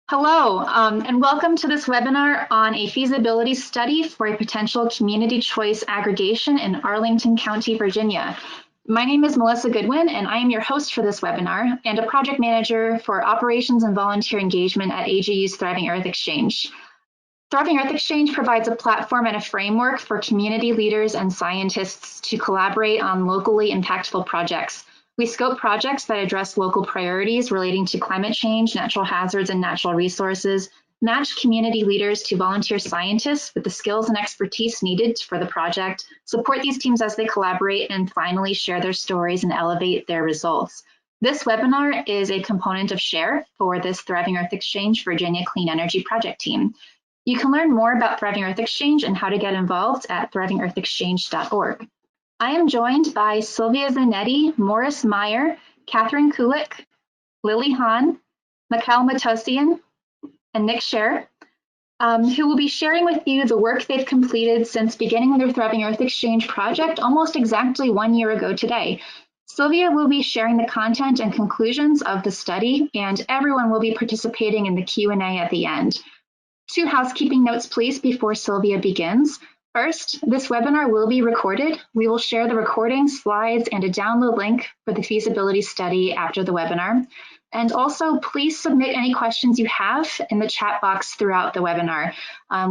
Hello, and welcome to this webinar on a feasibility study for a potential community choice aggregation in Arlington County, Virginia. My name is Melissa Goodwin, and I am your host for this webinar and a project manager for operations and volunteer engagement at AGU's Thriving Earth Exchange. Thriving Earth Exchange provides a platform and a framework for community leaders and scientists to collaborate on locally impactful projects. We scope projects that address local priorities relating to climate change, natural hazards, and natural resources, match community leaders to volunteer scientists with the skills and expertise needed for the project, support these teams as they collaborate, and finally share their stories and elevate their results. This webinar is a component of SHARE for this Thriving Earth Exchange Virginia Clean Energy Project team. You can learn more about Thriving Earth Exchange and how to get involved at thrivingearthexchange.org. I am joined by Sylvia Zanetti, Morris Meyer, Catherine Kulik, Lily Hahn, Mikhail Matosian, and Nick Scher, who will be sharing with you the work they've completed since beginning their Thriving Earth Exchange project almost exactly 1 year ago today. Sylvia will be sharing the content and conclusions of the study, and everyone will be participating in the Q&A at the end. 2 housekeeping notes, please, before Sylvia begins. First, this webinar will be recorded. We will share the recording, slides, and a download link for the feasibility study after the webinar. And also, please submit any questions you have in the chat box throughout the webinar.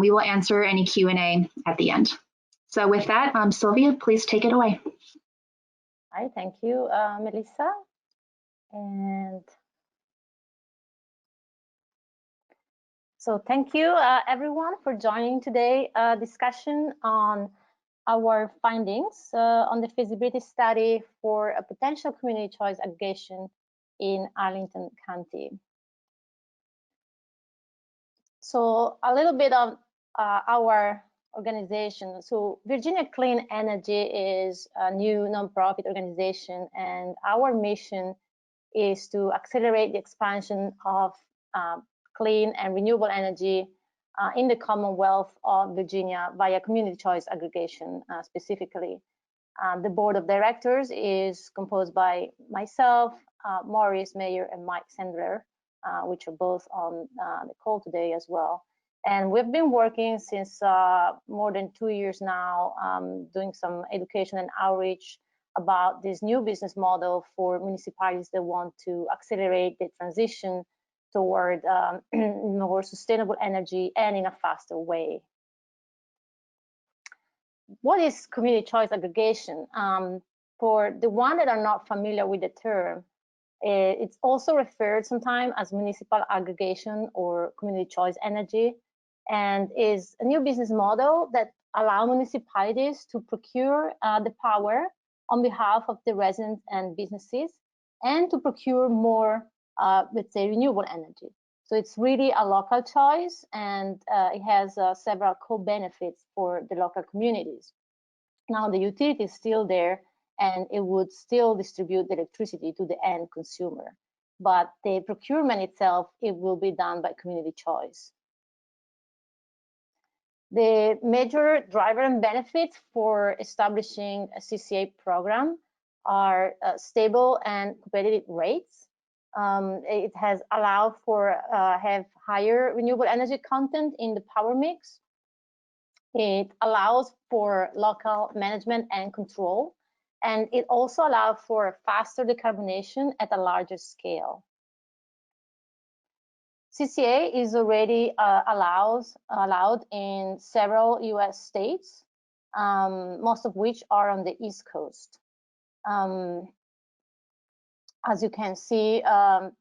We will answer any Q&A at the end. So with that, Sylvia, please take it away. Hi, thank you, Melissa. So thank you, everyone, for joining today's discussion on our findings on the feasibility study for a potential community choice aggregation in Arlington County. So a little bit of our organization. So Virginia Clean Energy is a new nonprofit organization, and our mission is to accelerate the expansion of clean and renewable energy in the Commonwealth of Virginia via community choice aggregation specifically. The board of directors is composed by myself, Morris Meyer, and Mike Sandler, which are both on the call today as well. And we've been working since more than 2 years now, doing some education and outreach about this new business model for municipalities that want to accelerate the transition toward more sustainable energy and in a faster way. What is community choice aggregation? For the one that are not familiar with the term, it's also referred sometimes as municipal aggregation or community choice energy, and is a new business model that allows municipalities to procure the power on behalf of the residents and businesses, and to procure more, let's say, renewable energy. So it's really a local choice, and it has several co-benefits for the local communities. Now, the utility is still there, and it would still distribute the electricity to the end consumer. But the procurement itself, it will be done by community choice. The major driver and benefits for establishing a CCA program are stable and competitive rates. It has allowed for have higher renewable energy content in the power mix. It allows for local management and control, and it also allows for faster decarbonization at a larger scale. CCA is already allowed in several US states, most of which are on the East Coast. As you can see, on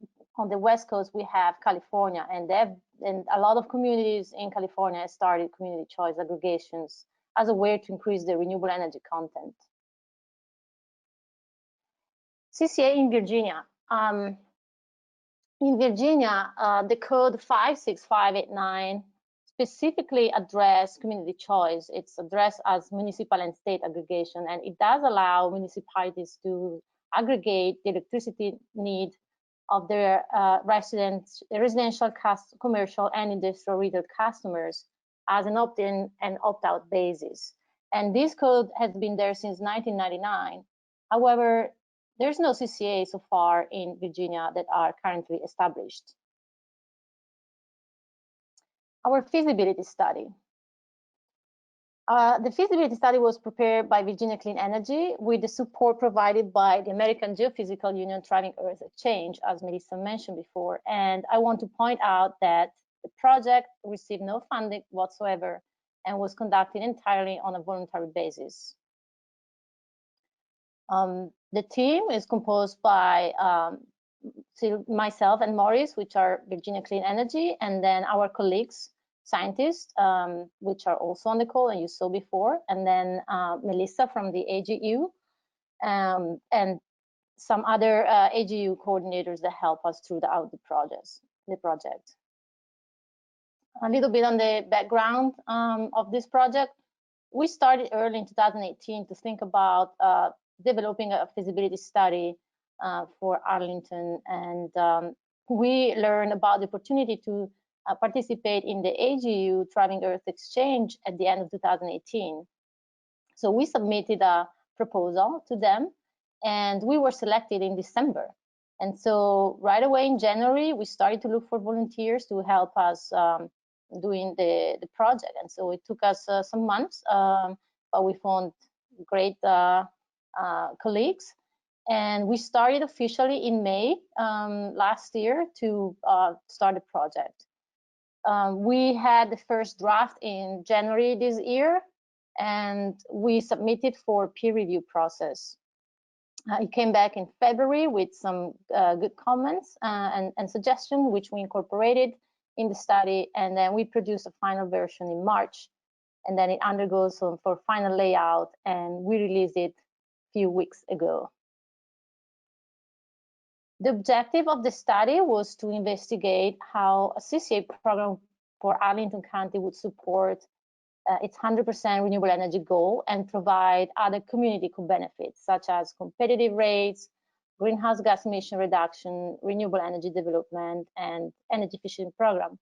the West Coast, we have California, and a lot of communities in California started community choice aggregations as a way to increase the renewable energy content. CCA in Virginia. In Virginia, the code 56589 specifically address community choice. It's addressed as municipal and state aggregation, and it does allow municipalities to aggregate the electricity need of their residential, commercial, and industrial retail customers as an opt-in and opt-out basis. And this code has been there since 1999. However, there's no CCA so far in Virginia that are currently established. Our feasibility study. The feasibility study was prepared by Virginia Clean Energy with the support provided by the American Geophysical Union Thriving Earth Exchange, as Melissa mentioned before. And I want to point out that the project received no funding whatsoever and was conducted entirely on a voluntary basis. The team is composed by myself and Maurice, which are Virginia Clean Energy, and then our colleagues, scientists, which are also on the call and you saw before, and then Melissa from the AGU, and some other AGU coordinators that help us throughout the project. A little bit on the background of this project. We started early in 2018 to think about developing a feasibility study for Arlington, and we learned about the opportunity to participate in the AGU Thriving Earth Exchange at the end of 2018. So we submitted a proposal to them, and we were selected in December. And so right away in January, we started to look for volunteers to help us doing the project. And so it took us some months, but we found great colleagues. And we started officially in May last year to start the project. We had the first draft in January this year, and we submitted for peer review process. It came back in February with some good comments and suggestions, which we incorporated in the study, and then we produced a final version in March, and then it undergoes for final layout, and we released it a few weeks ago. The objective of the study was to investigate how a CCA program for Arlington County would support its 100% renewable energy goal and provide other community co-benefits, such as competitive rates, greenhouse gas emission reduction, renewable energy development, and energy efficient program.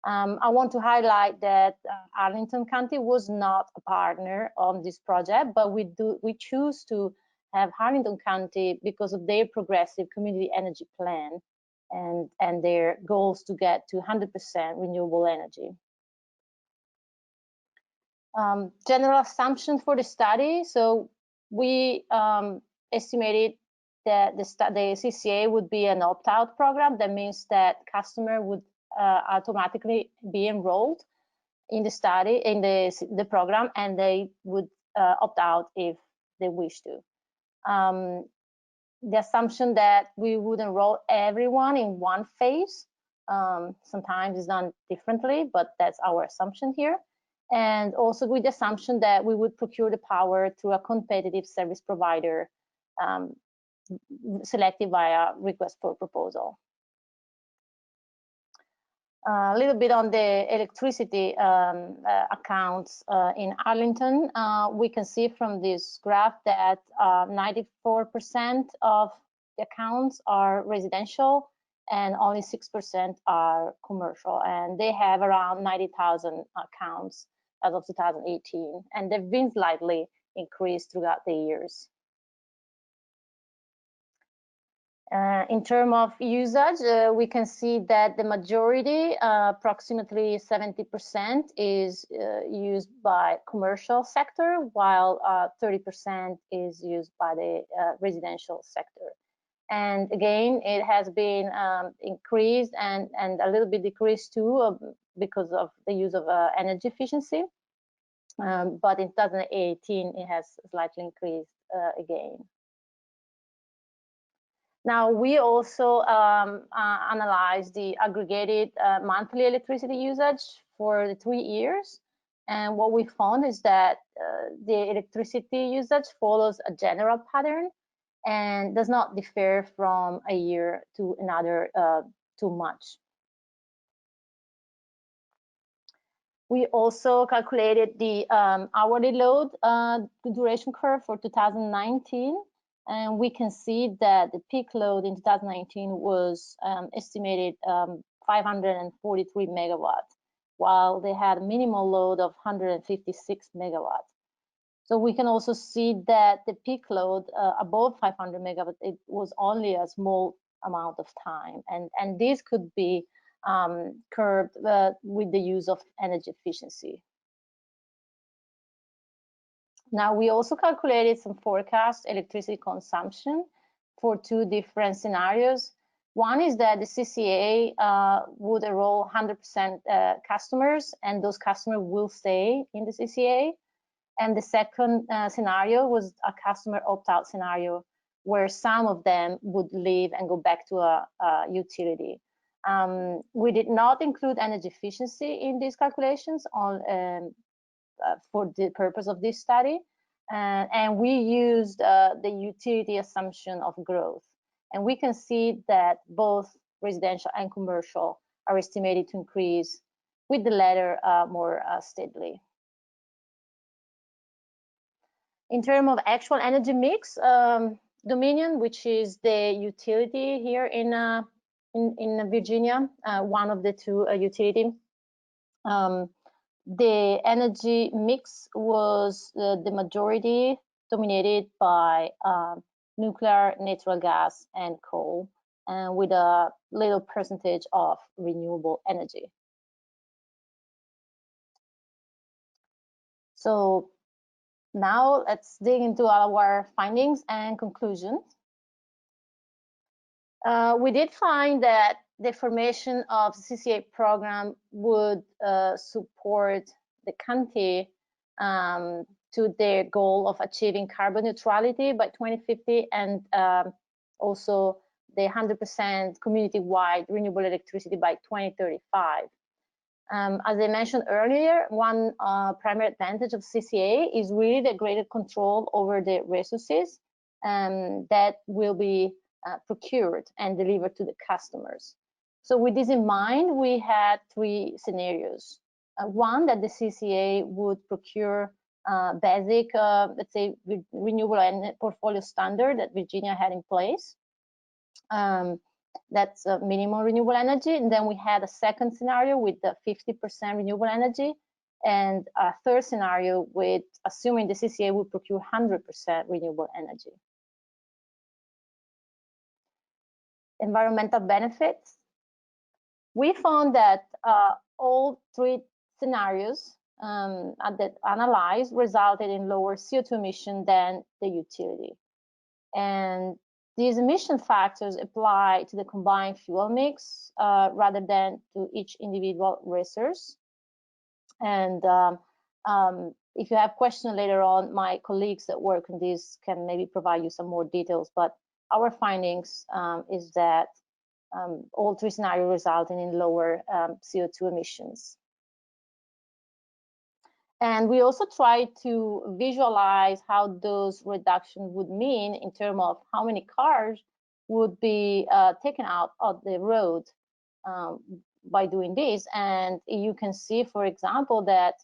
I want to highlight that Arlington County was not a partner on this project, but we choose to have Arlington County because of their progressive community energy plan and their goals to get to 100% renewable energy. General assumptions for the study. So we estimated that the CCA would be an opt-out program. That means that customer would automatically be enrolled in the study, in the program, and they would opt out if they wish to. The assumption that we would enroll everyone in one phase, sometimes it's done differently, but that's our assumption here. And also with the assumption that we would procure the power through a competitive service provider selected via request for proposal. A little bit on the electricity accounts in Arlington. We can see from this graph that 94% of the accounts are residential and only 6% are commercial. And they have around 90,000 accounts as of 2018. And they've been slightly increased throughout the years. In terms of usage, we can see that the majority, approximately 70%, is used by commercial sector, while 30% is used by the residential sector. And again, it has been increased and a little bit decreased too because of the use of energy efficiency. But in 2018, it has slightly increased again. Now, we also analyzed the aggregated monthly electricity usage for the 3 years. And what we found is that the electricity usage follows a general pattern and does not differ from a year to another too much. We also calculated the hourly load duration curve for 2019. And we can see that the peak load in 2019 was estimated 543 megawatts, while they had a minimal load of 156 megawatts. So we can also see that the peak load above 500 megawatts, it was only a small amount of time. And this could be curbed with the use of energy efficiency. Now, we also calculated some forecast electricity consumption for two different scenarios. One is that the CCA would enroll 100% customers, and those customers will stay in the CCA. And the second scenario was a customer opt-out scenario, where some of them would leave and go back to a utility. We did not include energy efficiency in these calculations for the purpose of this study. And we used the utility assumption of growth. And we can see that both residential and commercial are estimated to increase, with the latter more steadily. In terms of actual energy mix, Dominion, which is the utility here in Virginia, one of the two utilities, the energy mix was the majority dominated by nuclear, natural gas, and coal, and with a little percentage of renewable energy. So now let's dig into our findings and conclusions. We did find that the formation of the CCA program would support the county to their goal of achieving carbon neutrality by 2050, and also the 100% community-wide renewable electricity by 2035. As I mentioned earlier, one primary advantage of CCA is really the greater control over the resources that will be procured and delivered to the customers. So with this in mind, we had three scenarios. One, that the CCA would procure basic, let's say, renewable energy portfolio standard that Virginia had in place. That's minimum renewable energy. And then we had a second scenario with the 50% renewable energy, and a third scenario with assuming the CCA would procure 100% renewable energy. Environmental benefits. We found that all three scenarios that analyzed resulted in lower CO2 emission than the utility. And these emission factors apply to the combined fuel mix rather than to each individual resource. And if you have questions later on, my colleagues that work on this can maybe provide you some more details. But our findings is that all three scenarios resulting in lower CO2 emissions. And we also tried to visualize how those reductions would mean in terms of how many cars would be taken out of the road by doing this. And you can see, for example, that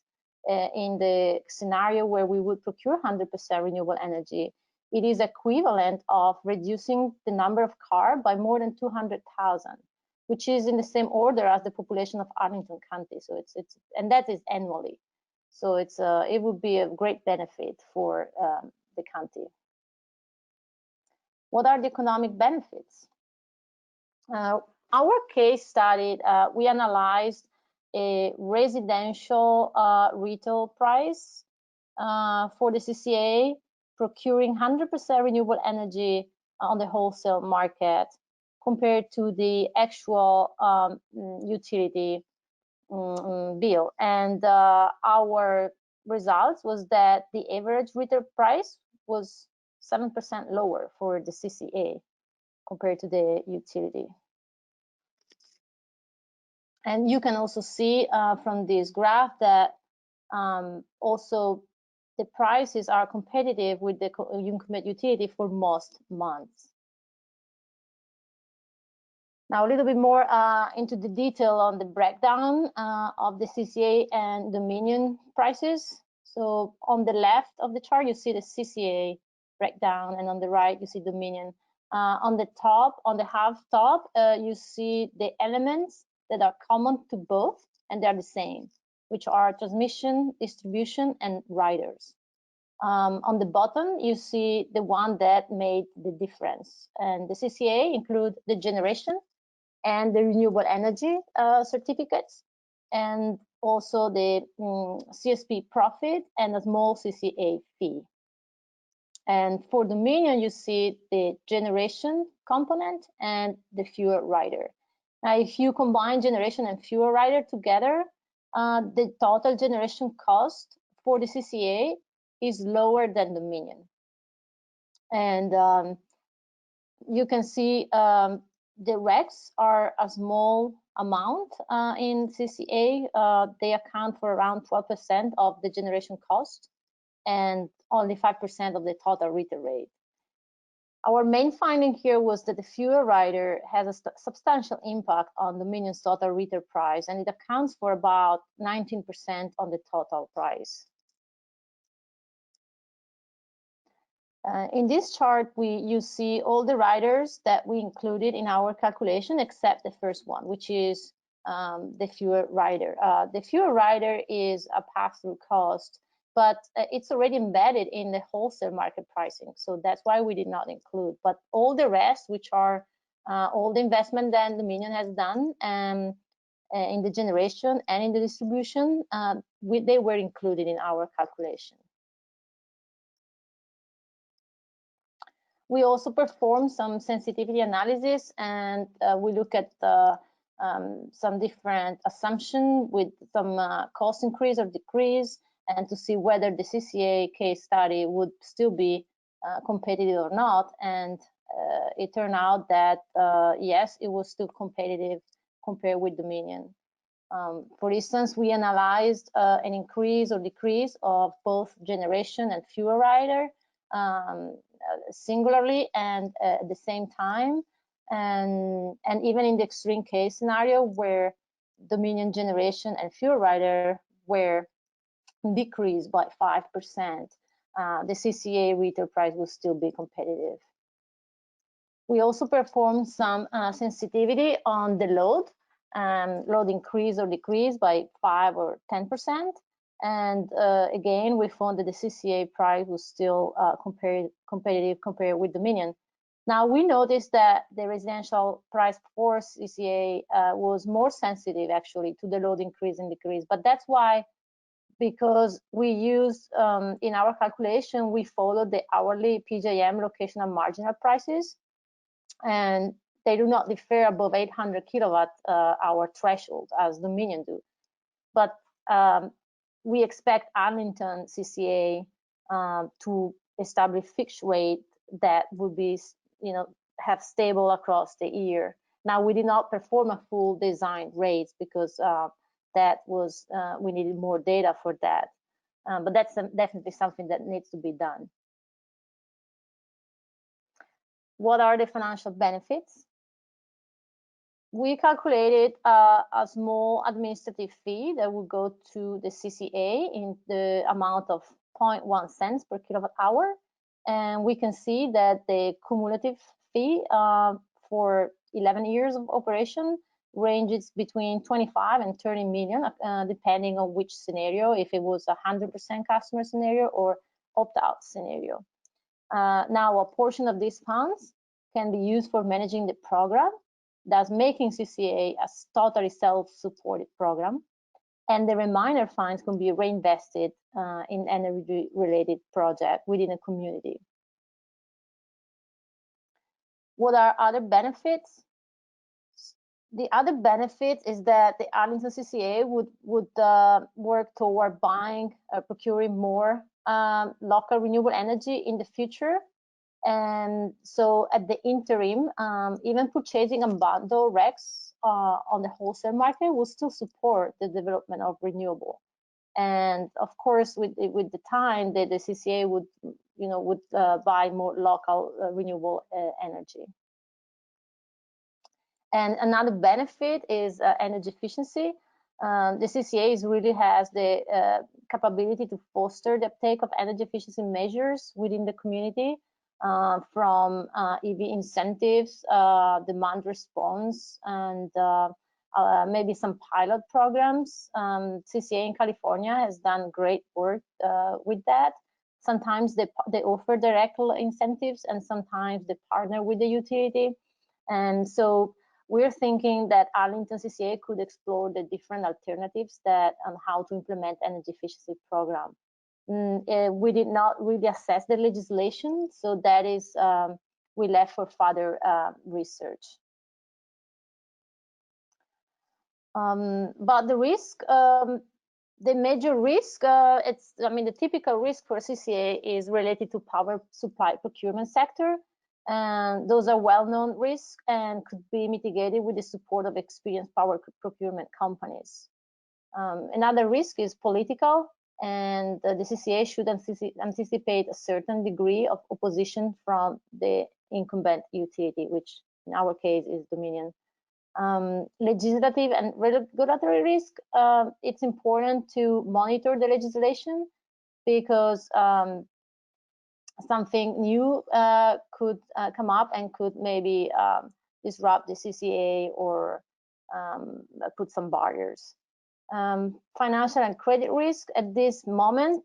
in the scenario where we would procure 100% renewable energy, it is equivalent of reducing the number of cars by more than 200,000, which is in the same order as the population of Arlington County. So and that is annually. So it would be a great benefit for the county. What are the economic benefits? Our case study, we analyzed a residential retail price for the CCA, procuring 100% renewable energy on the wholesale market compared to the actual utility bill. And our results was that the average retail price was 7% lower for the CCA compared to the utility. And you can also see from this graph that also the prices are competitive with the incumbent utility for most months. Now a little bit more into the detail on the breakdown of the CCA and Dominion prices. So on the left of the chart, you see the CCA breakdown, and on the right, you see Dominion. On the top, on the half top, you see the elements that are common to both, and they're the same, which are transmission, distribution, and riders. On the bottom, you see the one that made the difference. And the CCA include the generation and the renewable energy certificates, and also the CSP profit and a small CCA fee. And for Dominion, you see the generation component and the fuel rider. Now, if you combine generation and fuel rider together, the total generation cost for the CCA is lower than Dominion. And you can see the RECs are a small amount in CCA. They account for around 12% of the generation cost and only 5% of the total retail rate. Our main finding here was that the fuel rider has a substantial impact on Dominion's total retail price, and it accounts for about 19% on the total price. In this chart, you see all the riders that we included in our calculation except the first one, which is the fuel rider. The fuel rider is a pass-through cost, but it's already embedded in the wholesale market pricing. So that's why we did not include. But all the rest, which are all the investment that Dominion has done in the generation and in the distribution, they were included in our calculation. We also performed some sensitivity analysis, and we look at some different assumptions with some cost increase or decrease, and to see whether the CCA case study would still be competitive or not. And it turned out that yes, it was still competitive compared with Dominion. For instance, we analyzed an increase or decrease of both generation and fuel rider singularly and at the same time, and even in the extreme case scenario where Dominion generation and fuel rider were decreased by 5%, the CCA retail price will still be competitive. We also performed some sensitivity on the load increase or decrease by 5 or 10%. And again, we found that the CCA price was still competitive compared with Dominion. Now, we noticed that the residential price for CCA was more sensitive actually to the load increase and decrease, but that's why, because we used in our calculation, we followed the hourly PJM location and marginal prices, and they do not differ above 800 kilowatt hour threshold as Dominion do. But we expect Arlington CCA to establish fixed rate that would be, have stable across the year. Now, we did not perform a full design rates because that was we needed more data for that, but that's definitely something that needs to be done. What are the financial benefits? We calculated a small administrative fee that would go to the CCA in the amount of 0.1 cents per kilowatt hour, and we can see that the cumulative fee for 11 years of operation ranges between 25 and 30 million, depending on which scenario, if it was a 100% customer scenario or opt-out scenario. Now, a portion of these funds can be used for managing the program, thus making CCA a totally self-supported program, and the remainder funds can be reinvested in energy-related project within a community. What are other benefits? The other benefit is that the Arlington CCA would work toward buying or procuring more local renewable energy in the future. And so at the interim, even purchasing unbundled RECs on the wholesale market will still support the development of renewable. And of course, with the time, the CCA would buy more local renewable energy. And another benefit is energy efficiency. The CCA really has the capability to foster the uptake of energy efficiency measures within the community, from EV incentives, demand response, and maybe some pilot programs. CCA in California has done great work with that. Sometimes they offer direct incentives, and sometimes they partner with the utility. And so we're thinking that Arlington CCA could explore the different alternatives that on how to implement energy efficiency program. We did not really assess the legislation, so that is we left for further research. But the risk, the major risk, the typical risk for CCA is related to power supply procurement sector. And those are well-known risks and could be mitigated with the support of experienced power procurement companies. Another risk is political, and the CCA should anticipate a certain degree of opposition from the incumbent utility, which in our case is Dominion. Legislative and regulatory risk, it's important to monitor the legislation because something new could come up and could maybe disrupt the CCA or put some barriers. Financial and credit risk at this moment,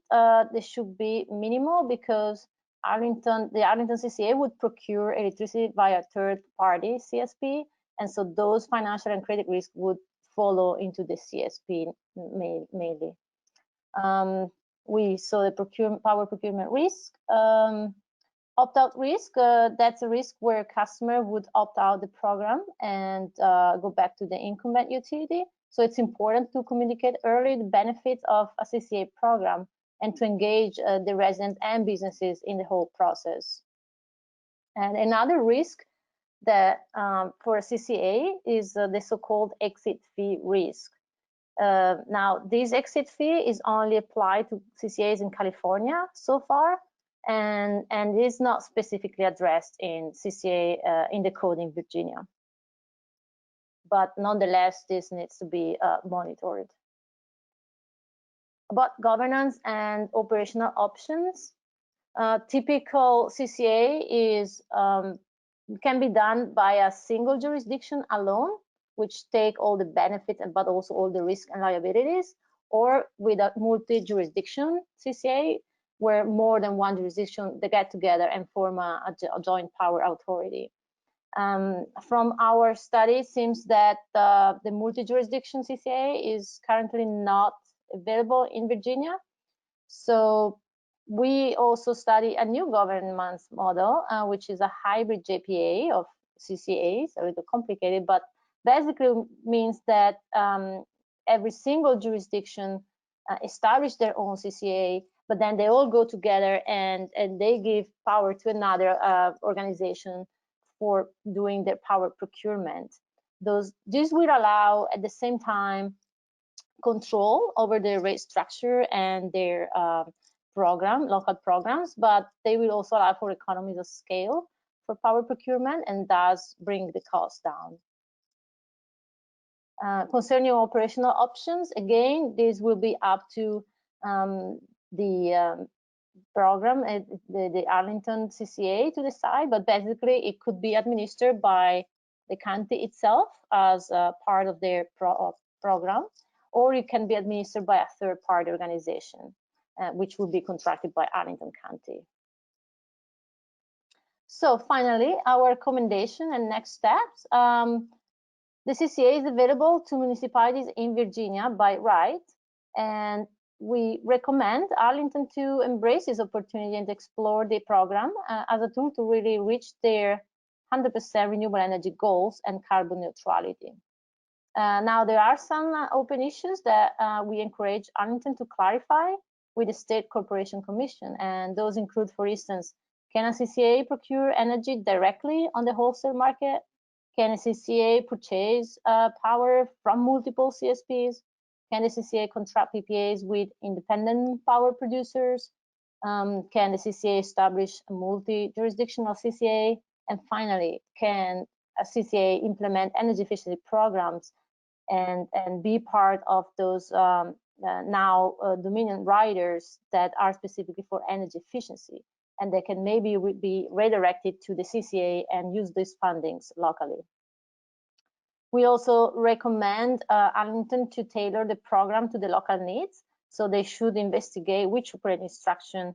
they should be minimal because the Arlington CCA would procure electricity via third-party CSP, and so those financial and credit risk would follow into the CSP mainly. We saw the power procurement risk. Opt-out risk, that's a risk where a customer would opt out the program and go back to the incumbent utility. So it's important to communicate early the benefits of a CCA program and to engage the residents and businesses in the whole process. And another risk that for a CCA is the so-called exit fee risk. Now, this exit fee is only applied to CCAs in California so far, and is not specifically addressed in CCA in the code in Virginia. But nonetheless, this needs to be monitored. About governance and operational options, typical CCA is can be done by a single jurisdiction alone, which take all the benefits but also all the risk and liabilities, or with a multi-jurisdiction CCA, where more than one jurisdiction they get together and form a joint power authority. From our study, it seems that the multi-jurisdiction CCA is currently not available in Virginia. So we also study a new governance model, which is a hybrid JPA of CCAs, a little complicated, but basically means that every single jurisdiction establish their own CCA, but then they all go together and they give power to another organization for doing their power procurement. This will allow at the same time control over their rate structure and their local programs, but they will also allow for economies of scale for power procurement and thus bring the cost down. Concerning operational options, again, this will be up to the program, the Arlington CCA to decide, but basically it could be administered by the county itself as part of their program, or it can be administered by a third-party organization, which will be contracted by Arlington County. So finally, our recommendation and next steps. The CCA is available to municipalities in Virginia by right, and we recommend Arlington to embrace this opportunity and explore the program as a tool to really reach their 100% renewable energy goals and carbon neutrality. Now, there are some open issues that we encourage Arlington to clarify with the State Corporation Commission, and those include, for instance, can a CCA procure energy directly on the wholesale market? Can a CCA purchase power from multiple CSPs? Can the CCA contract PPAs with independent power producers? Can the CCA establish a multi-jurisdictional CCA? And finally, can a CCA implement energy efficiency programs and be part of those now Dominion riders that are specifically for energy efficiency? And they can maybe be redirected to the CCA and use these fundings locally. We also recommend Arlington to tailor the program to the local needs. So they should investigate which operating instruction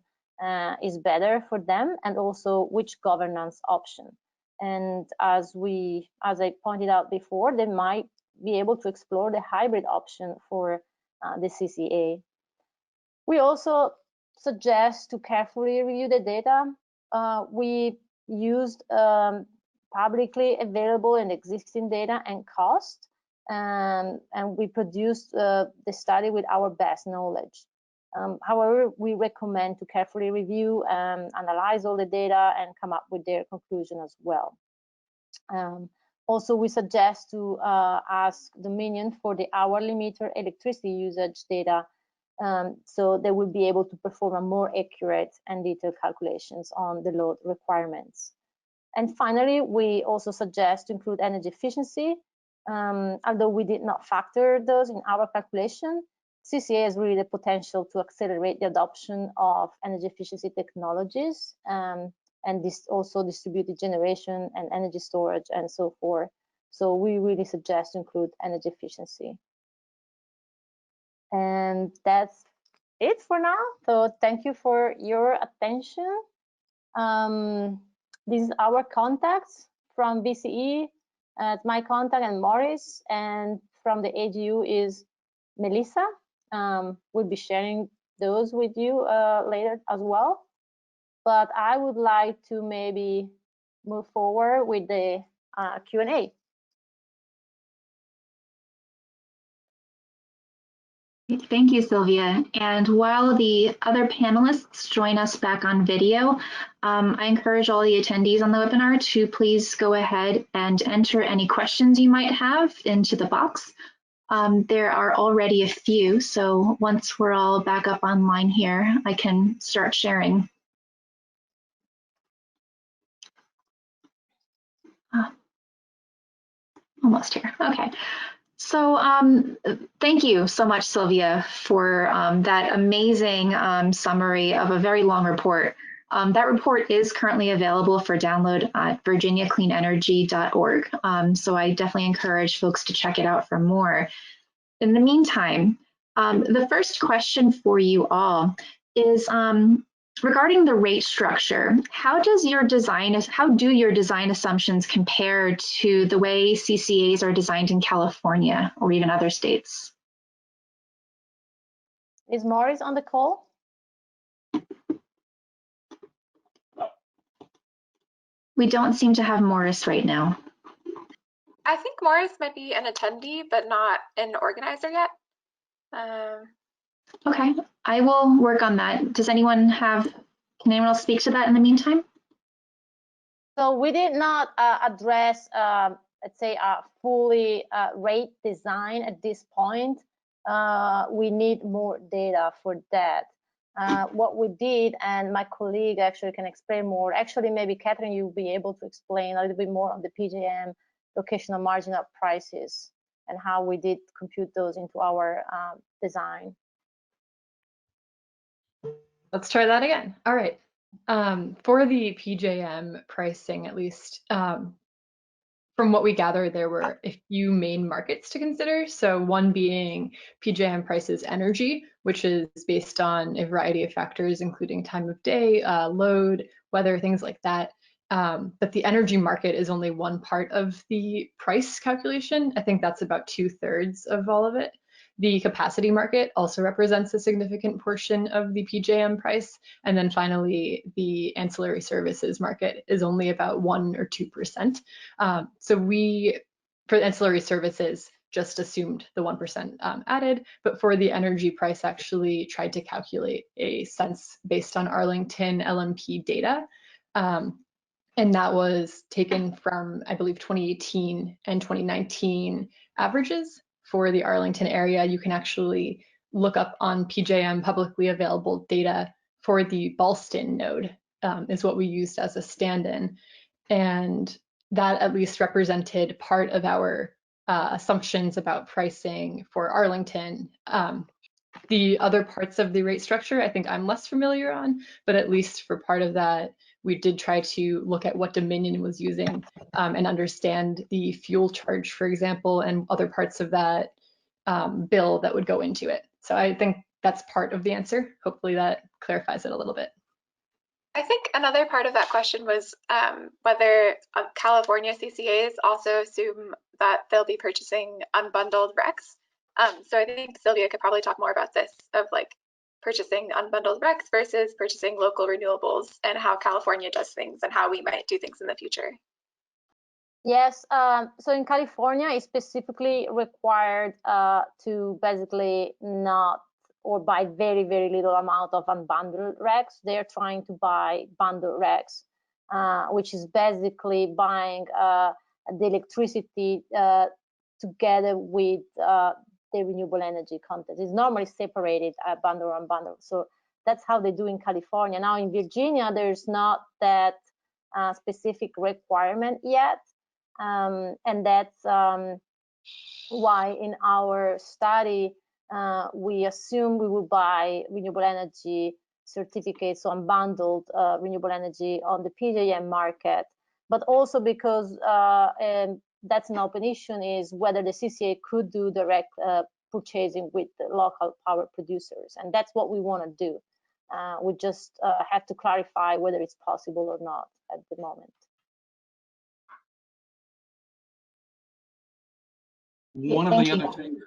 is better for them and also which governance option. And as I pointed out before, they might be able to explore the hybrid option for the CCA. We also suggest to carefully review the data. We used publicly available and existing data and cost, and we produced the study with our best knowledge. However, we recommend to carefully review and analyze all the data and come up with their conclusion as well. Also, we suggest to ask Dominion for the hourly meter electricity usage data, so they will be able to perform a more accurate and detailed calculations on the load requirements. And finally, we also suggest to include energy efficiency. Although we did not factor those in our calculation, CCA has really the potential to accelerate the adoption of energy efficiency technologies, and this also distributed generation and energy storage and so forth. So we really suggest to include energy efficiency. And that's it for now. So thank you for your attention. This is our contacts from BCE, my contact, and Morris, and from the AGU is Melissa. We'll be sharing those with you later as well. But I would like to maybe move forward with the Q&A. Thank you, Sylvia. And while the other panelists join us back on video, I encourage all the attendees on the webinar to please go ahead and enter any questions you might have into the box. There are already a few, so once we're all back up online here, I can start sharing. Almost here, okay. So thank you so much, Sylvia, for that amazing summary of a very long report. That report is currently available for download at virginiacleanenergy.org. So I definitely encourage folks to check it out for more. In the meantime, the first question for you all is regarding the rate structure. How do your design assumptions compare to the way CCAs are designed in California or even other states? Is Morris on the call? We don't seem to have Morris right now. I think Morris might be an attendee, but not an organizer yet. Okay, I will work on that. Can anyone else speak to that in the meantime? So we did not address, let's say, a fully rate design at this point. We need more data for that. What we did, and my colleague actually can explain more. Actually, maybe Catherine, you'll be able to explain a little bit more on the PJM locational marginal prices and how we did compute those into our design. Let's try that again. All right. For the PJM pricing, at least from what we gather, there were a few main markets to consider. So one being PJM prices energy, which is based on a variety of factors, including time of day, load, weather, things like that. But the energy market is only one part of the price calculation. I think that's about 2/3 of all of it. The capacity market also represents a significant portion of the PJM price. And then finally, the ancillary services market is only about 1 or 2%. So we, for ancillary services, just assumed the 1% added, but for the energy price actually tried to calculate a sense based on Arlington LMP data. And that was taken from, I believe, 2018 and 2019 averages. For the Arlington area, you can actually look up on PJM publicly available data for the Ballston node is what we used as a stand-in. And that at least represented part of our assumptions about pricing for Arlington. The other parts of the rate structure, I think I'm less familiar on, but at least for part of that, we did try to look at what Dominion was using and understand the fuel charge, for example, and other parts of that bill that would go into it. So I think that's part of the answer. Hopefully that clarifies it a little bit. I think another part of that question was whether California CCAs also assume that they'll be purchasing unbundled RECs. So I think Sylvia could probably talk more about this, of like purchasing unbundled RECs versus purchasing local renewables, and how California does things and how we might do things in the future. Yes, so in California, it's specifically required to basically not, or buy very, very little amount of unbundled RECs. They're trying to buy bundled RECs, which is basically buying the electricity together with the renewable energy content. It's normally separated, bundle or unbundled. So that's how they do in California. Now in Virginia, there's not that specific requirement yet. And that's why in our study, we assume we will buy renewable energy certificates, so unbundled renewable energy on the PJM market, but also because and that's an open issue, is whether the CCA could do direct purchasing with the local power producers, and that's what we want to do. We just have to clarify whether it's possible or not at the moment. One of the other things.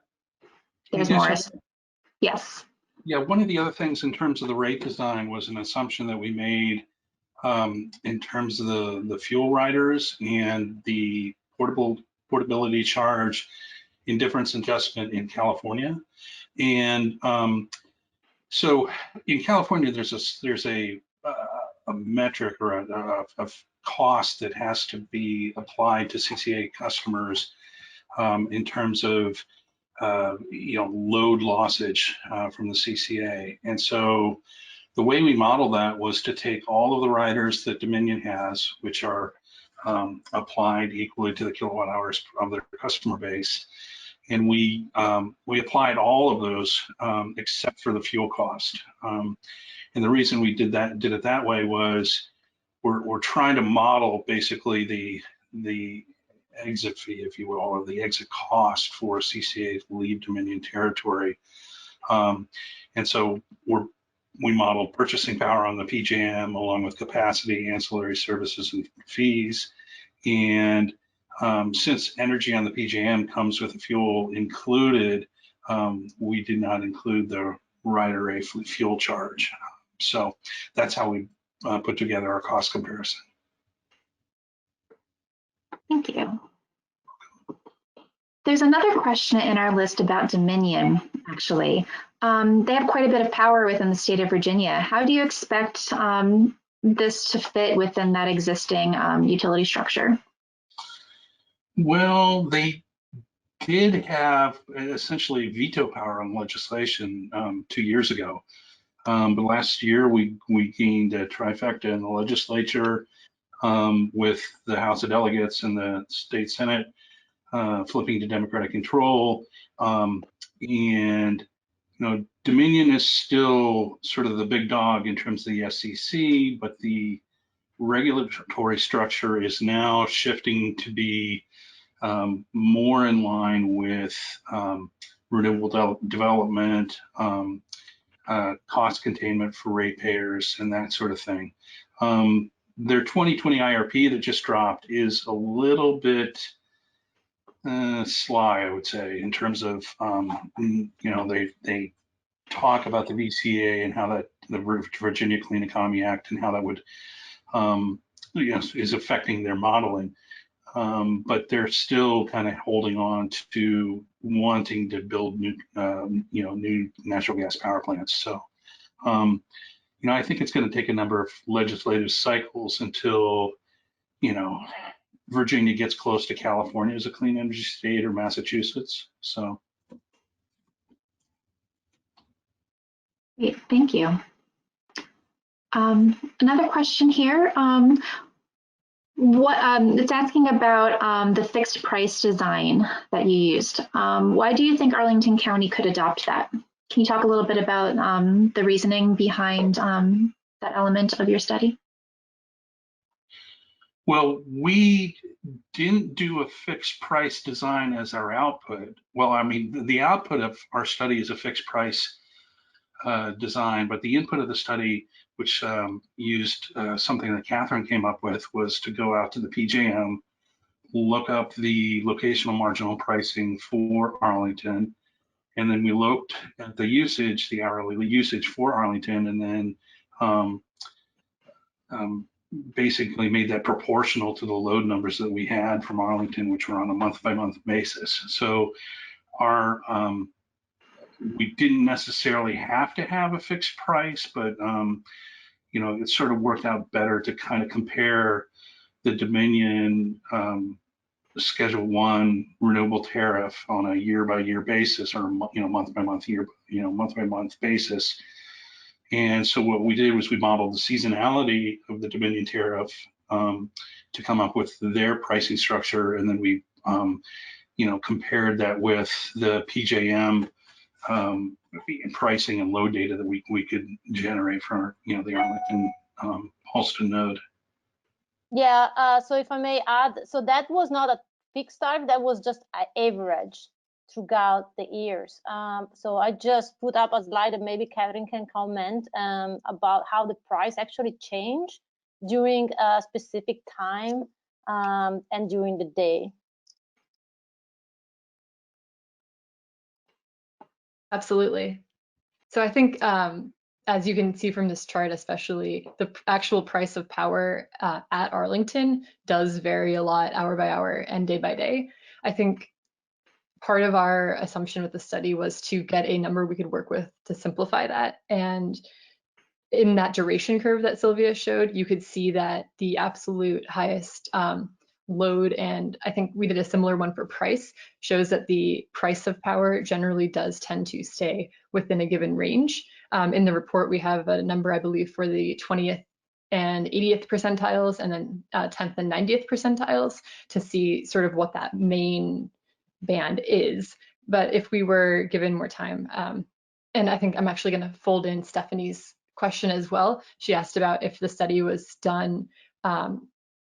There's Morris. Yes. Yeah, one of the other things in terms of the rate design was an assumption that we made in terms of the fuel riders and the portability charge indifference adjustment in California. And so in California, there's a metric or a cost that has to be applied to CCA customers in terms of load lossage from the CCA. And so the way we model that was to take all of the riders that Dominion has, which are applied equally to the kilowatt hours of their customer base, and we applied all of those except for the fuel cost. And the reason we did it that way was we're trying to model basically the exit fee, if you will, or the exit cost for CCA to leave Dominion territory. And so we modeled purchasing power on the PJM along with capacity, ancillary services, and fees. And since energy on the PJM comes with the fuel included, we did not include the rider rate fuel charge. So that's how we put together our cost comparison. Thank you. There's another question in our list about Dominion, actually. They have quite a bit of power within the state of Virginia. How do you expect this to fit within that existing utility structure? Well, they did have essentially veto power on legislation 2 years ago. But last year we gained a trifecta in the legislature with the House of Delegates and the state Senate flipping to Democratic control. And Dominion is still sort of the big dog in terms of the SEC, but the regulatory structure is now shifting to be more in line with renewable development, cost containment for ratepayers, and that sort of thing. Their 2020 IRP that just dropped is a little bit sly, I would say, in terms of they talk about the VCA and how that the Virginia Clean Economy Act and how that would is affecting their modeling, but they're still kind of holding on to wanting to build new new natural gas power plants. So I think it's going to take a number of legislative cycles until Virginia gets close to California as a clean energy state, or Massachusetts. So. Great, thank you. Another question here. It's asking about the fixed price design that you used. Why do you think Arlington County could adopt that? Can you talk a little bit about the reasoning behind that element of your study? Well, we didn't do a fixed price design as our output. Well, I mean, the output of our study is a fixed price design, but the input of the study, which used something that Catherine came up with, was to go out to the PJM, look up the locational marginal pricing for Arlington, and then we looked at the usage, the hourly usage for Arlington, and then basically made that proportional to the load numbers that we had from Arlington, which were on a month-by-month basis. So our we didn't necessarily have to have a fixed price, but you know, it sort of worked out better to kind of compare the Dominion Schedule 1 renewable tariff on a year-by-year basis, or month-by-month month-by-month basis. And so what we did was we modeled the seasonality of the Dominion tariff to come up with their pricing structure, and then we compared that with the PJM pricing and load data that we could generate for the Arlington Halston node. Yeah, so if I may add, so that was not a fixed tariff, that was just an average throughout the years. So I just put up a slide, and maybe Catherine can comment about how the price actually changed during a specific time and during the day. Absolutely. So I think, as you can see from this chart, especially the actual price of power at Arlington does vary a lot hour by hour and day by day. I think part of our assumption with the study was to get a number we could work with to simplify that. And in that duration curve that Sylvia showed, you could see that the absolute highest load, and I think we did a similar one for price, shows that the price of power generally does tend to stay within a given range. In the report, we have a number, I believe, for the 20th and 80th percentiles, and then 10th and 90th percentiles to see sort of what that main band is. But if we were given more time, and I think I'm actually going to fold in Stephanie's question as well. She asked about if the study was done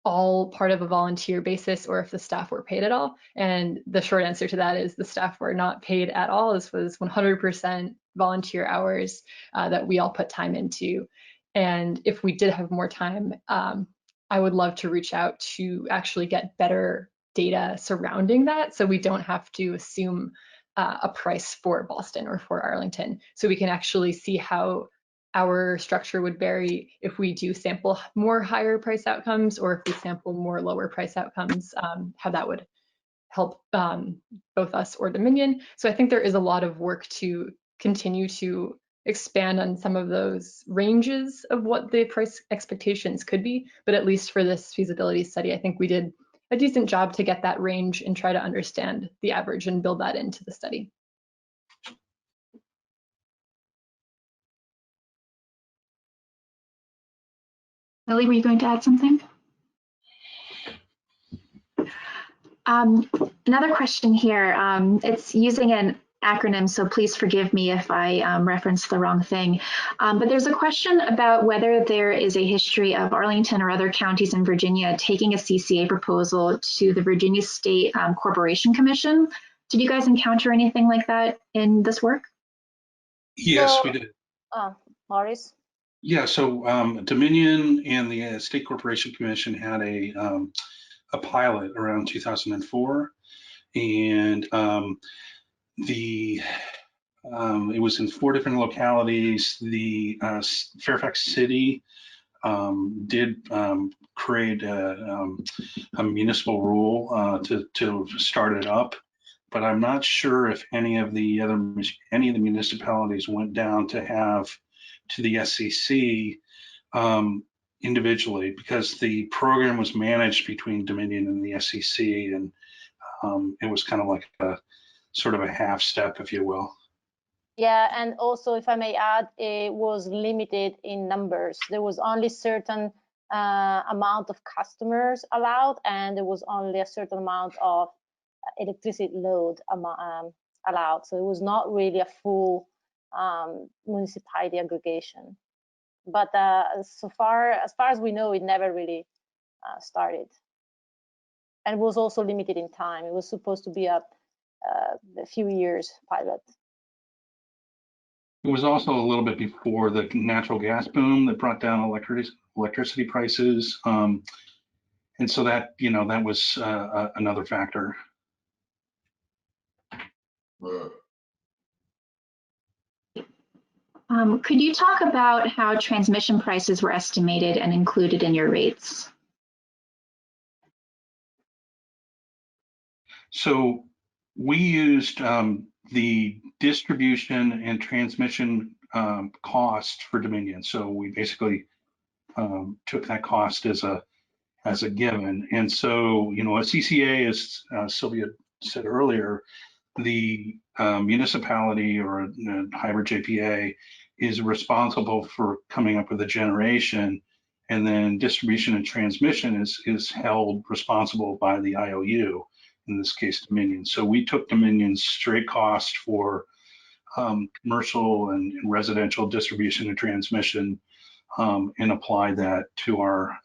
all part of a volunteer basis, or if the staff were paid at all. And the short answer to that is the staff were not paid at all. This was 100% volunteer hours that we all put time into. And if we did have more time, I would love to reach out to actually get better data surrounding that, so we don't have to assume a price for Boston or for Arlington. So we can actually see how our structure would vary if we do sample more higher price outcomes, or if we sample more lower price outcomes, how that would help both us or Dominion. So I think there is a lot of work to continue to expand on some of those ranges of what the price expectations could be. But at least for this feasibility study, I think we did a decent job to get that range and try to understand the average and build that into the study. Lily, were you going to add something? Another question here. It's using an acronym, so please forgive me if I reference the wrong thing. But there's a question about whether there is a history of Arlington or other counties in Virginia taking a CCA proposal to the Virginia State Corporation Commission. Did you guys encounter anything like that in this work? Yes, we did. Maurice? Yeah, so Dominion and the State Corporation Commission had a pilot around 2004, and it was in 4 different localities. The Fairfax City did create a municipal rule to start it up, but I'm not sure if any of the municipalities went down to the SCC individually, because the program was managed between Dominion and the SCC, and it was kind of like a sort of a half step, if you will. Yeah, and also, if I may add, it was limited in numbers. There was only certain amount of customers allowed, and there was only a certain amount of electricity load allowed. So it was not really a full municipality aggregation. But as far as we know, it never really started, and was also limited in time. It was supposed to be a few years pilot. It was also a little bit before the natural gas boom that brought down electricity prices. And so that, that was another factor. Could you talk about how transmission prices were estimated and included in your rates? So we used the distribution and transmission cost for Dominion. So we basically took that cost as a given. And so, a CCA, as Sylvia said earlier, the municipality or a hybrid JPA is responsible for coming up with a generation, and then distribution and transmission is held responsible by the IOU, in this case Dominion. So we took Dominion's straight cost for commercial and residential distribution and transmission and applied that to our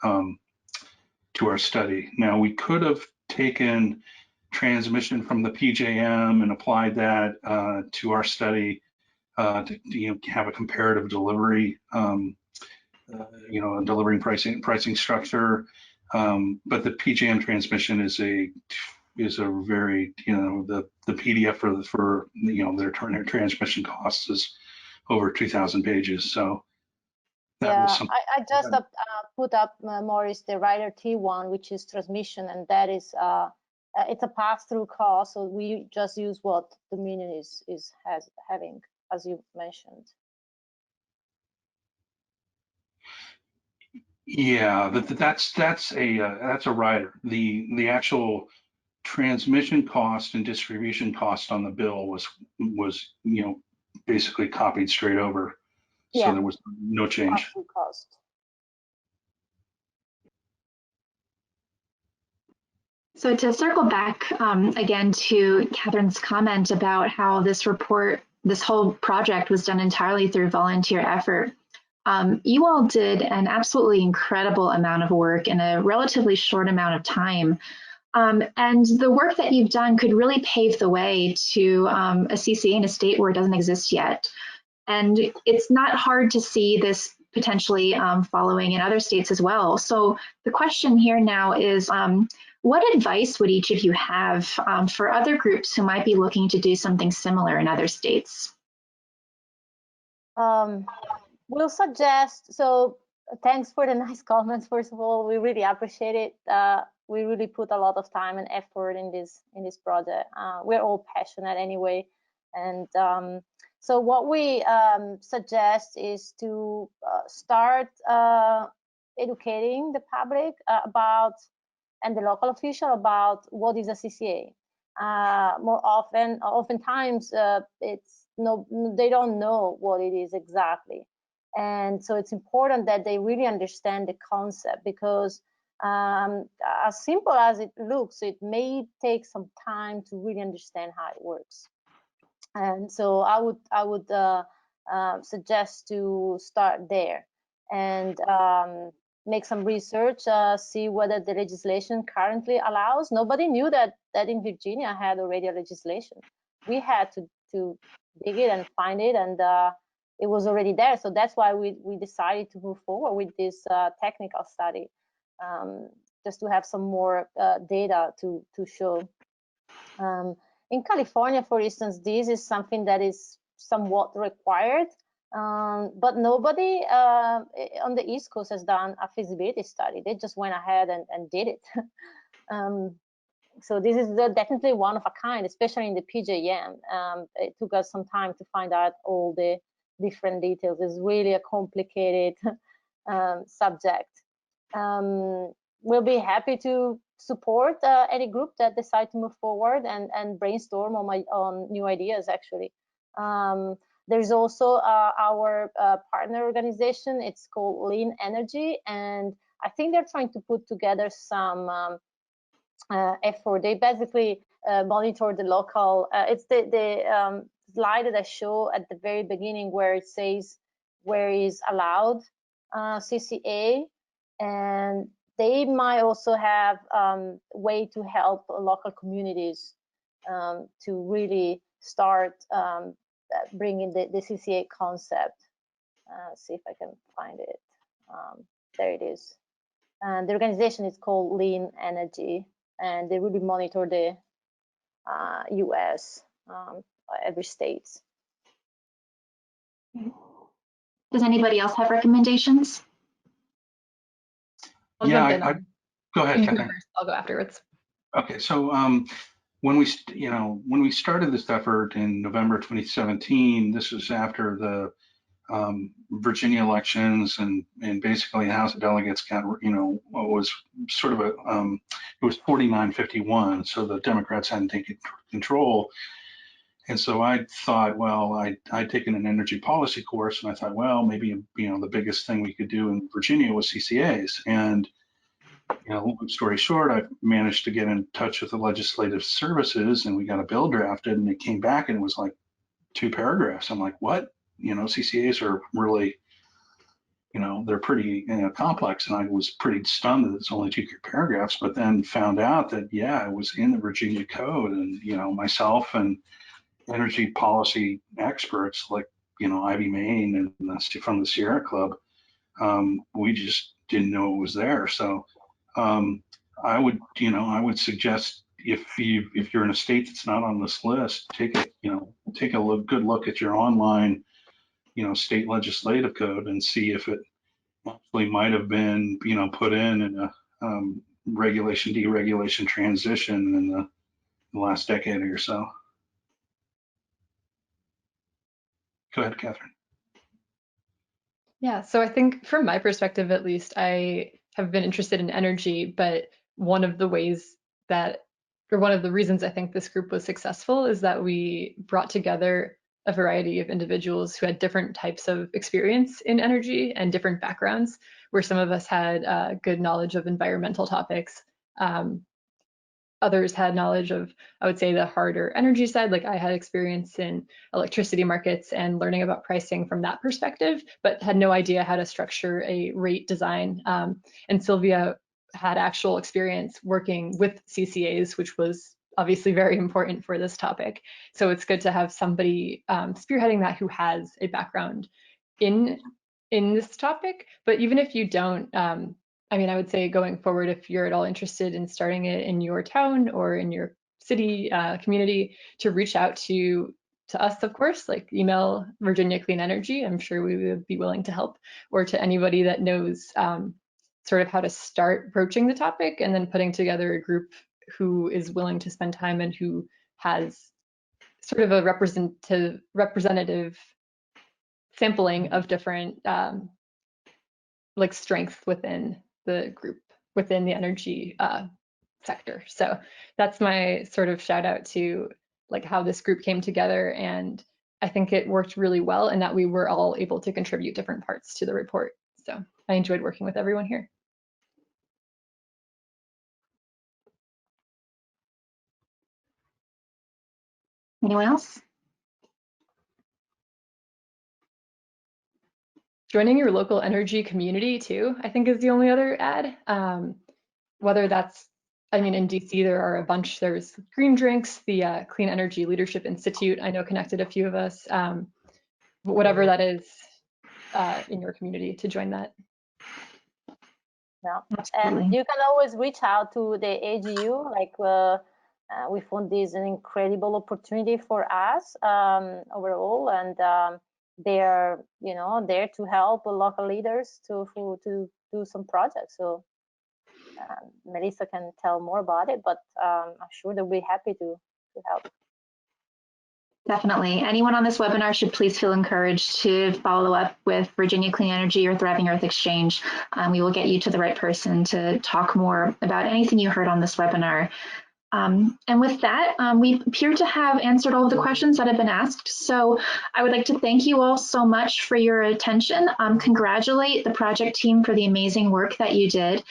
study. Now we could have taken transmission from the PJM and applied that to our study to have a comparative delivery, a delivery pricing structure. But the PJM transmission is a very, the PDF for their transmission costs is over 2,000 pages. So that was something. I just put up, Maurice, the Rider T1, which is transmission, and that is it's a pass-through cost. So we just use what Dominion is having, as you mentioned. Yeah, that's a rider. The actual transmission cost and distribution cost on the bill was basically copied straight over. So Yeah. there was no change. Cost. So to circle back again to Catherine's comment about how this whole project was done entirely through volunteer effort, you all did an absolutely incredible amount of work in a relatively short amount of time. And the work that you've done could really pave the way to a CCA in a state where it doesn't exist yet. And it's not hard to see this potentially following in other states as well. So the question here now is, what advice would each of you have for other groups who might be looking to do something similar in other states? We'll suggest, so thanks for the nice comments. First of all, we really appreciate it. We really put a lot of time and effort in this project. We're all passionate anyway. And so what we suggest is to start educating the public about, and the local official about, what is a CCA. Oftentimes they don't know what it is exactly. And so it's important that they really understand the concept, because as simple as it looks, it may take some time to really understand how it works. And so I would suggest to start there and make some research, see whether the legislation currently allows. Nobody knew that in Virginia had already a legislation. We had to dig it and find it, and it was already there. So that's why we decided to move forward with this technical study, just to have some more data to show. In California, for instance, this is something that is somewhat required, but nobody on the East Coast has done a feasibility study. They just went ahead and did it. So this is definitely one of a kind, especially in the PJM. It took us some time to find out all the different details. It's really a complicated subject. We'll be happy to support any group that decide to move forward and brainstorm on new ideas, actually. There's also our partner organization. It's called Lean Energy, and I think they're trying to put together some effort. They basically monitor the local, it's the slide that I show at the very beginning where it says where is allowed CCA, and they might also have way to help local communities to really start that bring in the CCA concept. See if I can find it. There it is. And the organization is called Lean Energy, and they really monitor the US, every state. Does anybody else have recommendations? I'll Yeah, jump in. go ahead, You can go Catherine. first, I'll go afterwards. Okay, so when we started this effort in November 2017, this was after the Virginia elections, and basically the House of Delegates got, was sort of a, it was 49-51, so the Democrats hadn't taken control. And so I thought, well, I'd taken an energy policy course, and I thought, well, maybe, the biggest thing we could do in Virginia was CCAs. And, long story short, I managed to get in touch with the legislative services, and we got a bill drafted, and it came back and it was like 2 paragraphs. I'm like, what? CCAs are really, they're pretty complex. And I was pretty stunned that it's only 2 paragraphs, but then found out that, yeah, it was in the Virginia code. And, myself and energy policy experts like, Ivy Main and from the Sierra Club, we just didn't know it was there. So I would suggest if you're in a state that's not on this list, take a good look at your online state legislative code and see if it actually might have been, put in a regulation deregulation transition in the last decade or so. Go ahead, Catherine. Yeah, so I think from my perspective, at least, I have been interested in energy, but one of the reasons I think this group was successful is that we brought together a variety of individuals who had different types of experience in energy and different backgrounds, where some of us had good knowledge of environmental topics. Others had knowledge of, I would say, the harder energy side. Like I had experience in electricity markets and learning about pricing from that perspective, but had no idea how to structure a rate design. And Sylvia had actual experience working with CCAs, which was obviously very important for this topic. So it's good to have somebody spearheading that who has a background in this topic. But even if you don't, I would say going forward, if you're at all interested in starting it in your town or in your city community, to reach out to us, of course, like email Virginia Clean Energy. I'm sure we would be willing to help, or to anybody that knows sort of how to start broaching the topic and then putting together a group who is willing to spend time and who has sort of a representative sampling of different like strength within the group, within the energy sector. So that's my sort of shout out to like how this group came together, and I think it worked really well, and that we were all able to contribute different parts to the report. So I enjoyed working with everyone here. Anyone else? Joining your local energy community too, I think, is the only other add. Whether that's, in DC, there are a bunch. There's Green Drinks, the Clean Energy Leadership Institute, I know connected a few of us. Whatever that is in your community, to join that. Yeah, Absolutely. and you can always reach out to the AGU. Like we found this an incredible opportunity for us overall, and they're there to help local leaders to do some projects. So Melissa can tell more about it, but I'm sure they'll be happy to help. Definitely. Anyone on this webinar should please feel encouraged to follow up with Virginia Clean Energy or Thriving Earth Exchange. We will get you to the right person to talk more about anything you heard on this webinar. And with that, we appear to have answered all of the questions that have been asked. So I would like to thank you all so much for your attention. Congratulate the project team for the amazing work that you did.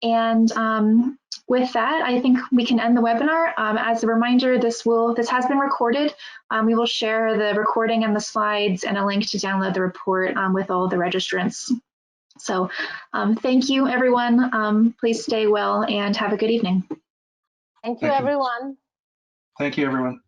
And with that, I think we can end the webinar. As a reminder, this has been recorded. We will share the recording and the slides and a link to download the report with all the registrants. So thank you, everyone. Please stay well and have a good evening. Thank you, everyone. Thank you, everyone.